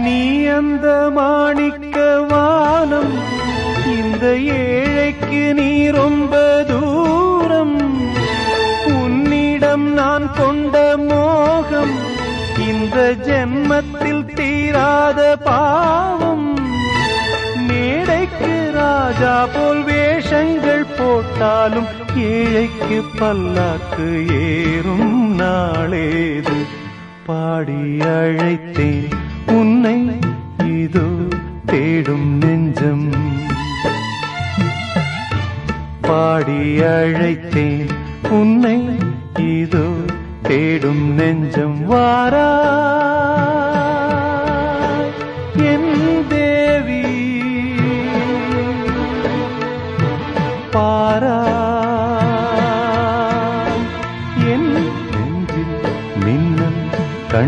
நீ அந்த மாணிக்க வானம், இந்த ஏழைக்கு நீ ரொம்ப தூரம். உன்னிடம் நான் கொண்ட மோகம் இந்த ஜென்மத்தில் தீராத பாவம். மேடைக்கு ராஜா போல் வேஷங்கள் போட்டாலும் ஏழைக்கு பல்லாக்கு ஏறும் நாளேது. பாடி அழைத்தேன் உன்னை இதோ தேடும் நெஞ்சம். பாடி அழைத்தேன் உன்னை இதோ தேடும் நெஞ்சம். வாரா